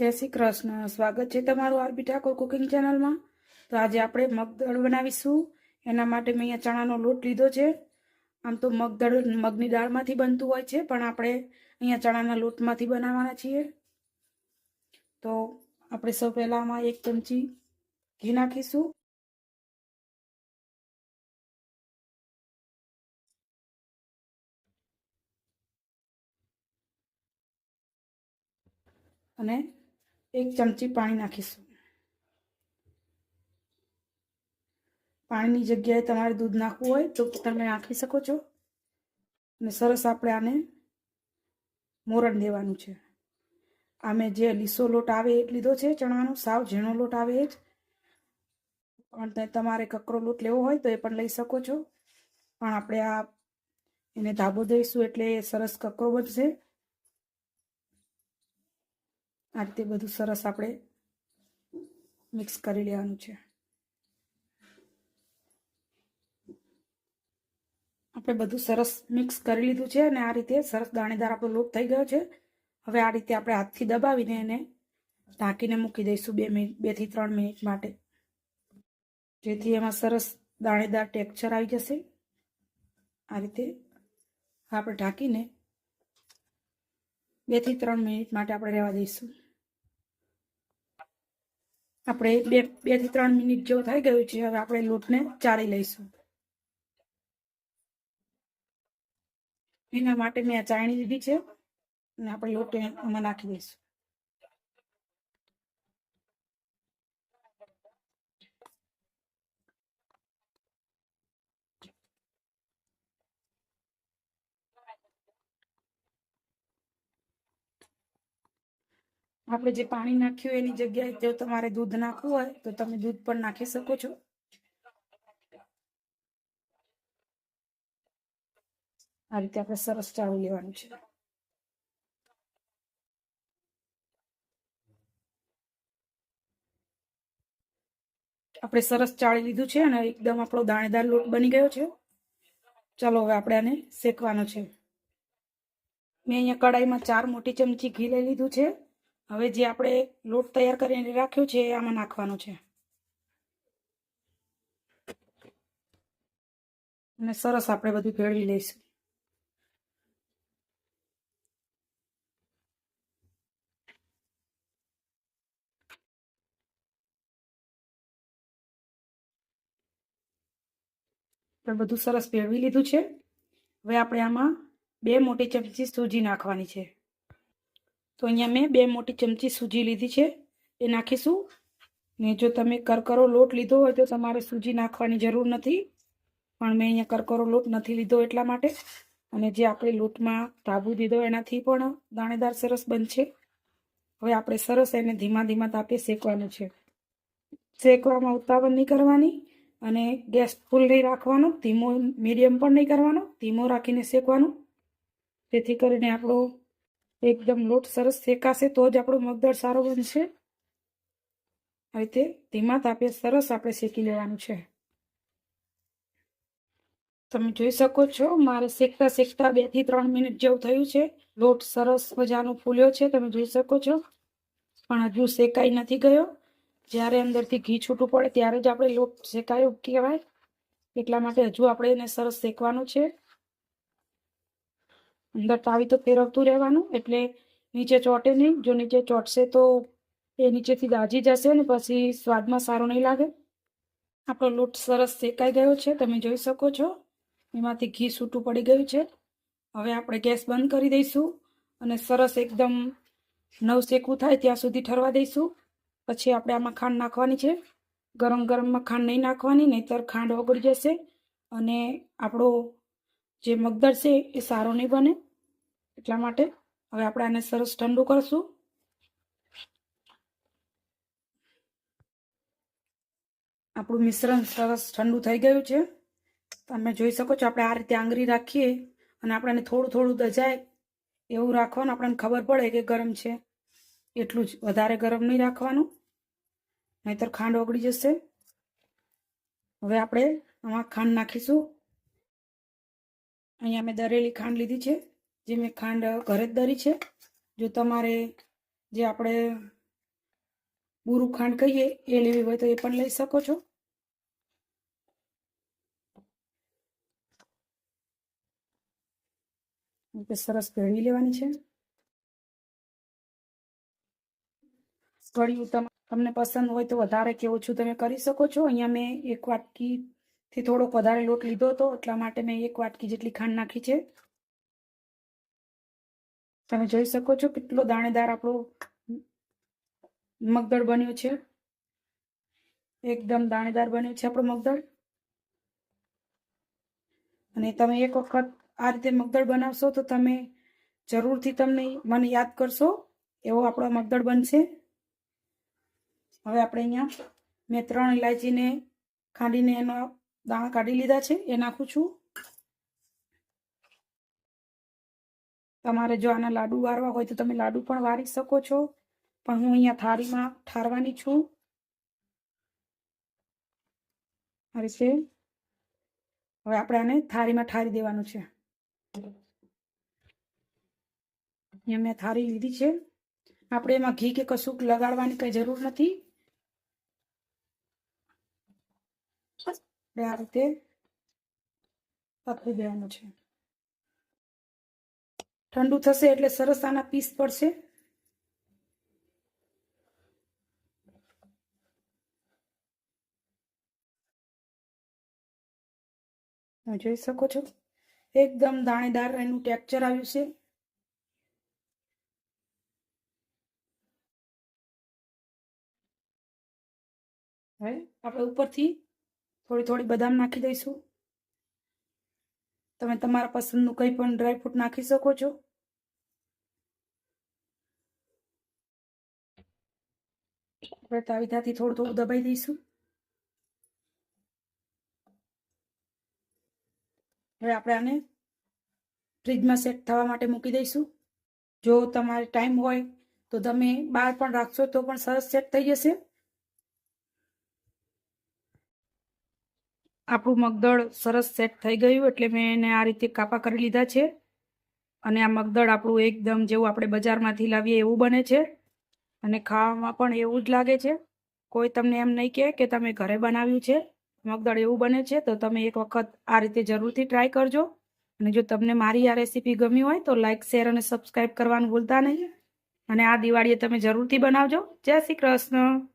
જય શ્રી કૃષ્ણ. સ્વાગત છે તમારું આરબી ઠાકોર કુકિંગ ચેનલમાં. તો આજે આપણે મગદળ બનાવીશું. એના માટે મેં અહીંયા ચણાનો લોટ લીધો છે. આમ તો મગદળ મગની દાળમાંથી બનતું હોય છે, પણ આપણે અહીંયા ચણાના લોટમાંથી બનાવવાના છીએ. તો આપણે સૌ પહેલાં આમાં 1 ચમચી ઘી નાખીશું. અને 1 ચમચી પાણી નાખીશું. પાણીની જગ્યાએ તમારે દૂધ નાખવું હોય તો તમે નાખી શકો છો. અને સરસ આપણે આને મોરણ દેવાનું છે. આમે જે લીસો લોટ આવે એ લીધો છે ચણાનો, સાવ ઝીણો લોટ આવે એ જ. પણ તમારે કકરો લોટ લેવો હોય તો એ પણ લઈ શકો છો. પણ આપણે આ એને ધાબો દઈશું એટલે સરસ કકરો બનશે. આ રીતે બધું સરસ આપણે મિક્સ કરી લેવાનું છે. આપણે બધું સરસ મિક્સ કરી લીધું છે અને આ રીતે સરસ દાણેદાર આપણો લોટ થઈ ગયો છે. હવે આ રીતે આપણે હાથથી દબાવીને એને ઢાંકીને મૂકી દઈશું 2 થી 3 મિનિટ માટે, જેથી એમાં સરસ દાણેદાર ટેક્સચર આવી જશે. આ રીતે આપણે ઢાંકીને 2 થી 3 મિનિટ માટે આપણે રહેવા દઈશું. આપણે 2 થી 3 મિનિટ જેવું થઈ ગયું છે. હવે આપણે લોટને ચાળી લઈશું. એના માટે મેં આ ચાળણી લીધી છે અને આપણે લોટ એમાં નાખી દઈશું. આપણે જે પાણી નાખ્યું એની જગ્યાએ જો તમારે દૂધ નાખવું હોય તો તમે દૂધ પણ નાખી શકો છો. આ રીતે આપણે સરસ ચાળી લેવાનું છે. આપણે સરસ ચાળી લીધું છે અને એકદમ આપણો દાણેદાર લોટ બની ગયો છે. ચાલો હવે આપણે આને શેકવાનો છે. મેં અહીંયા કડાઈમાં 4 મોટી ચમચી ઘી લઈ લીધું છે. હવે જે આપણે લોટ તૈયાર કરીને રાખ્યો છે એ આમાં નાખવાનો છે અને સરસ આપણે બધું ભેળવી લઈશું. બધું સરસ ભેળવી લીધું છે. હવે આપણે આમાં 2 મોટી ચમચી સૂજી નાખવાની છે. તો અહીંયા મેં 2 મોટી ચમચી સૂજી લીધી છે, એ નાખીશું. ને જો તમે કરકરો લોટ લીધો હોય તો તમારે સૂજી નાખવાની જરૂર નથી, પણ મેં અહીંયા કરકરો લોટ નથી લીધો એટલા માટે. અને જે આપણે લોટમાં ધાબુ દીધો એનાથી પણ દાણેદાર સરસ બનશે. હવે આપણે સરસ એને ધીમા ધીમા તાપે શેકવાનું છે. શેકવામાં ઉતાવળ નહીં કરવાની અને ગેસ ફૂલ નહીં રાખવાનો, ધીમો મીડિયમ પણ નહીં કરવાનો, ધીમો રાખીને શેકવાનું. જેથી કરીને આપણો એકદમ લોટ સરસ શેકાશે તો જ આપણો મગદળ સારો બનશે. આ રીતે ધીમા તાપે સરસ આપણે શેકી લેવાનું છે. તમે જોઈ શકો છો મારે શેકતા શેકતા 2 થી 3 મિનિટ જેવું થયું છે. લોટ સરસ મજાનો ફૂલ્યો છે, તમે જોઈ શકો છો, પણ હજુ શેકાઈ નથી ગયો. જ્યારે અંદરથી ઘી છૂટું પડે ત્યારે જ આપણે લોટ શેકાયો કહેવાય. એટલા માટે હજુ આપણે એને સરસ શેકવાનું છે. અંદર તાવી તો ફેરવતું રહેવાનું એટલે નીચે ચોટે નહીં. જો નીચે ચોટશે તો એ નીચેથી દાજી જશે ને પછી સ્વાદમાં સારો નહીં લાગે. આપણો લોટ સરસ શેકાઈ ગયો છે, તમે જોઈ શકો છો, એમાંથી ઘી છૂટું પડી ગયું છે. હવે આપણે ગેસ બંધ કરી દઈશું અને સરસ એકદમ નવ શેકવું થાય ત્યાં સુધી ઠરવા દઈશું. પછી આપણે આમાં ખાંડ નાખવાની છે. ગરમ ગરમમાં ખાંડ નહીં નાખવાની, નહીંતર ખાંડ ઓગળી જશે અને આપણો જે મગદળ છે એ સારો નહીં બને. એટલા માટે હવે આપણે આને સરસ ઠંડુ કરશું. આપણું મિશ્રણ સરસ ઠંડુ થઈ ગયું છે. તમે જોઈ શકો છો. આપણે આ રીતે આંગળી રાખીએ અને આપણને થોડું થોડું દજાય એવું રાખવાનું. આપણને ખબર પડે કે ગરમ છે એટલું જ, વધારે ગરમ નહીં રાખવાનું, નહીંતર ખાંડ ઓગળી જશે. હવે આપણે આમાં ખાંડ નાખીશું. અહીંયા મેં દરેલી ખાંડ લીધી છે, જે મેં ખાંડ ઘરે જ દરી છે. જો તમારે જે આપણે બુરું ખાંડ કહીએ એ લેવી હોય તો એ પણ લઈ શકો છો. સરસ ભેળવી લેવાની છે. ગળ્યું તમને પસંદ હોય તો વધારે કે ઓછું તમે કરી શકો છો. અહીંયા મેં 1 વાટકીથી થોડોક વધારે લોટ લીધો હતો, એટલા માટે મેં 1 વાટકી જેટલી ખાંડ નાખી છે. તમે જોઈ શકો છો કેટલો દાણેદાર આપણો મગદળ બન્યો છે. એકદમ દાણેદાર બન્યો છે આપણો મગદળ. અને તમે એક વખત આ રીતે મગદળ બનાવશો તો તમે જરૂરથી તમને મને યાદ કરશો એવો આપણો મગદળ બનશે. હવે આપણે અહીંયા મેં 3 ઇલાયચીને ખાંડીને એનો દાણા કાઢી લીધા છે, એ નાખું છું. તમારે જો આના લાડુ વારવા હોય તો તમે લાડુ પણ વારી શકો છો, પણ હું અહીંયા થાળીમાં ઠારવાની છું. આ રીતે હવે આપણે આને થાળીમાં ઠારી દેવાનું છે. અહીંયા મેં થાળી લીધી છે. આપણે એમાં ઘી કે કશું લગાડવાની કઈ જરૂર નથી. આ રીતે પકવી દેવાનું છે. ઠંડુ થશે એટલે સરસ આના પીસ પડશે. જોઈ શકો છો એકદમ દાણેદાર એનું ટેક્સચર આવ્યું છે. હવે આપણે ઉપરથી થોડી થોડી બદામ નાખી દઈશું. તમે તમારા પસંદનું કંઈ પણ ડ્રાયફ્રૂટ નાખી શકો છો. આપણે તાવીથાથી થોડું થોડું દબાઈ દઈશું. હવે આપણે આને ફ્રીજમાં સેટ થવા માટે મૂકી દઈશું. જો તમારે ટાઈમ હોય તો તમે બહાર પણ રાખશો તો પણ સરસ સેટ થઈ જશે. આપણું મગદળ સરસ સેટ થઈ ગયું એટલે મેં એને આ રીતે કાપા કરી લીધા છે. અને આ મગદળ આપણું એકદમ જેવું આપણે બજારમાંથી લાવીએ એવું બને છે અને ખાવામાં પણ એવું જ લાગે છે. કોઈ તમને એમ નહીં કહે કે તમે ઘરે બનાવ્યું છે. મગદળ એવું બને છે તો તમે એક વખત આ રીતે જરૂરથી ટ્રાય કરજો. અને જો તમને મારી આ રેસીપી ગમી હોય તો લાઈક, શેર અને સબસ્ક્રાઈબ કરવાનું ભૂલતા નહીં. અને આ દિવાળીએ તમે જરૂરથી બનાવજો. જય શ્રી કૃષ્ણ.